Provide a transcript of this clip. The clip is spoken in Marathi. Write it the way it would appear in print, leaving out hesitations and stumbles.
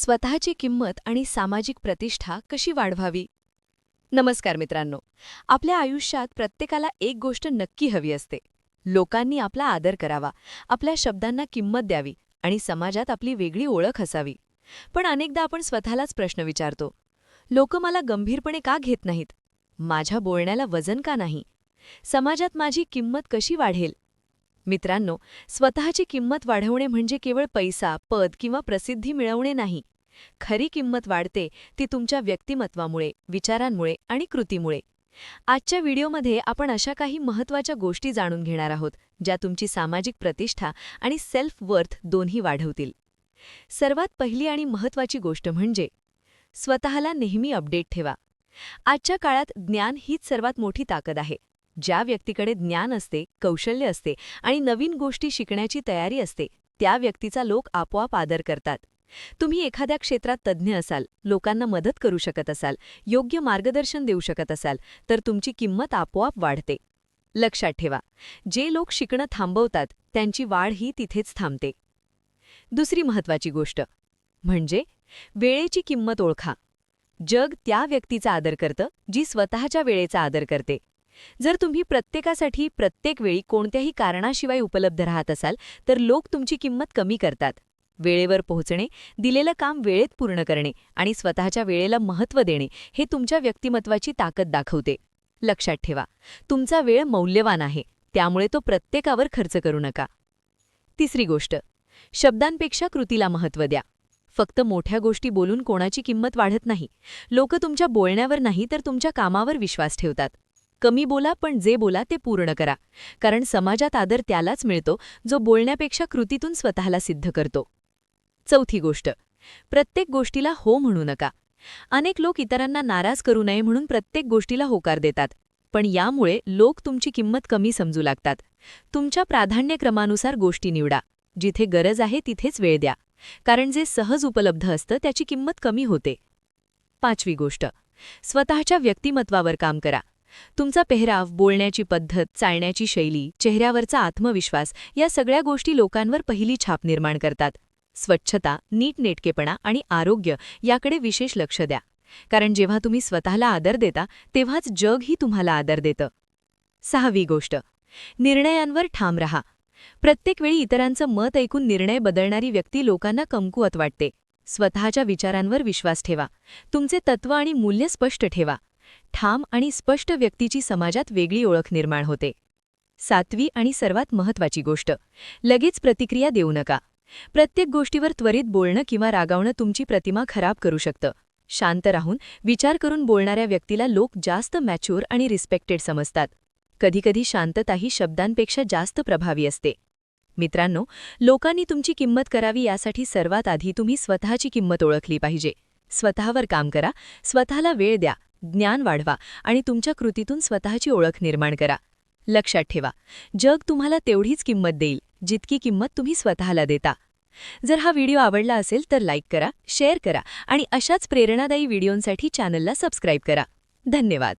स्वतःची किंमत आणि सामाजिक प्रतिष्ठा कशी वाढवावी? नमस्कार मित्रांनो. आपल्या आयुष्यात प्रत्येकाला एक गोष्ट नक्की हवी असते. लोकांनी आपला आदर करावा, आपल्या शब्दांना किंमत द्यावी आणि समाजात आपली वेगळी ओळख असावी. पण अनेकदा आपण स्वतःलाच प्रश्न विचारतो, लोक मला गंभीरपणे का घेत नाहीत? माझ्या बोलण्याला वजन का नाही? समाजात माझी किंमत कशी वाढेल? मित्रांनो, स्वतःची किंमत वाढवणे म्हणजे केवळ पैसा, पद किंवा प्रसिद्धी मिळवणे नाही. खरी किंमत वाढते ती तुमच्या व्यक्तिमत्वामुळे, विचारांमुळे आणि कृतीमुळे. आजच्या व्हिडिओमध्ये आपण अशा काही महत्त्वाच्या गोष्टी जाणून घेणार आहोत, ज्या तुमची सामाजिक प्रतिष्ठा आणि सेल्फ वर्थ दोन्ही वाढवतील. सर्वात पहिली आणि महत्त्वाची गोष्ट म्हणजे स्वतःला नेहमी अपडेट ठेवा. आजच्या काळात ज्ञान हीच सर्वात मोठी ताकद आहे. ज्या व्यक्तीकडे ज्ञान असते, कौशल्य असते आणि नवीन गोष्टी शिकण्याची तयारी असते, त्या व्यक्तीचा लोक आपोआप आदर करतात. तुम्ही एखाद्या क्षेत्रात तज्ज्ञ असाल, लोकांना मदत करू शकत असाल, योग्य मार्गदर्शन देऊ शकत असाल, तर तुमची किंमत आपोआप वाढते. लक्षात ठेवा, जे लोक शिकणं थांबवतात त्यांची वाढ ही तिथेच थांबते. दुसरी महत्त्वाची गोष्ट म्हणजे वेळेची किंमत ओळखा. जग त्या व्यक्तीचा आदर करतं जी स्वतःच्या वेळेचा आदर करते. जर तुम्ही प्रत्येकासाठी प्रत्येक वेळी कोणत्याही कारणाशिवाय उपलब्ध राहत असाल, तर लोक तुमची किंमत कमी करतात. वेळेवर पोहोचणे, दिलेलं काम वेळेत पूर्ण करणे आणि स्वतःच्या वेळेला महत्त्व देणे हे तुमच्या व्यक्तिमत्वाची ताकद दाखवते. लक्षात ठेवा, तुमचा वेळ मौल्यवान आहे, त्यामुळे तो प्रत्येकावर खर्च करू नका. तिसरी गोष्ट, शब्दांपेक्षा कृतीला महत्त्व द्या. फक्त मोठ्या गोष्टी बोलून कोणाची किंमत वाढत नाही. लोक तुमच्या बोलण्यावर नाही तर तुमच्या कामावर विश्वास ठेवतात. कमी बोला, पण जे बोला ते पूर्ण करा. कारण समाजात आदर त्यालाच मिळतो जो बोलण्यापेक्षा कृतीतून स्वतःला सिद्ध करतो. चौथी गोष्ट, प्रत्येक गोष्टीला हो म्हणू नका. अनेक लोक इतरांना नाराज करू नये म्हणून प्रत्येक गोष्टीला होकार देतात. पण यामुळे लोक तुमची किंमत कमी समजू लागतात. तुमच्या प्राधान्यक्रमानुसार गोष्टी निवडा. जिथे गरज आहे तिथेच वेळ द्या. कारण जे सहज उपलब्ध असतं त्याची किंमत कमी होते. पाचवी गोष्ट, स्वतःच्या व्यक्तिमत्वावर काम करा. तुमचा पेहराव, बोलण्याची पद्धत, चालण्याची शैली, चेहऱ्यावरचा आत्मविश्वास या सगळ्या गोष्टी लोकांवर पहिली छाप निर्माण करतात. स्वच्छता, नीटनेटकेपणा आणि आरोग्य याकडे विशेष लक्ष द्या. कारण जेव्हा तुम्ही स्वतःला आदर देता तेव्हाच जगही तुम्हाला आदर देतं. सहावी गोष्ट, निर्णयांवर ठाम रहा. प्रत्येक वेळी इतरांचं मत ऐकून निर्णय बदलणारी व्यक्ती लोकांना कमकुवत वाटते. स्वतःच्या विचारांवर विश्वास ठेवा. तुमचे तत्त्व आणि मूल्य स्पष्ट ठेवा. ठाम आणि स्पष्ट व्यक्तीची समाजात वेगळी ओळख निर्माण होते. सातवी आणि सर्वात महत्त्वाची गोष्ट, लगेच प्रतिक्रिया देऊ नका. प्रत्येक गोष्टीवर त्वरित बोलणं किंवा रागावणं तुमची प्रतिमा खराब करू शकतं. शांत राहून विचार करून बोलणाऱ्या व्यक्तीला लोक जास्त मॅच्युअर आणि रिस्पेक्टेड समजतात. कधीकधी शांतताही शब्दांपेक्षा जास्त प्रभावी असते. मित्रांनो, लोकांनी तुमची किंमत करावी यासाठी सर्वात आधी तुम्ही स्वतःची किंमत ओळखली पाहिजे. स्वतःवर काम करा, स्वतःला वेळ द्या, ज्ञान वाढवा आणि तुमच्या कृतीतून स्वतःची ओळख निर्माण करा. लक्षात ठेवा, जग तुम्हाला तेवढीच किंमत देईल जितकी किंमत तुम्ही स्वतःला देता. जर हा व्हिडिओ आवडला असेल तर लाईक करा, शेअर करा आणि अशाच प्रेरणादायी व्हिडिओंसाठी चॅनलला सबस्क्राईब करा. धन्यवाद.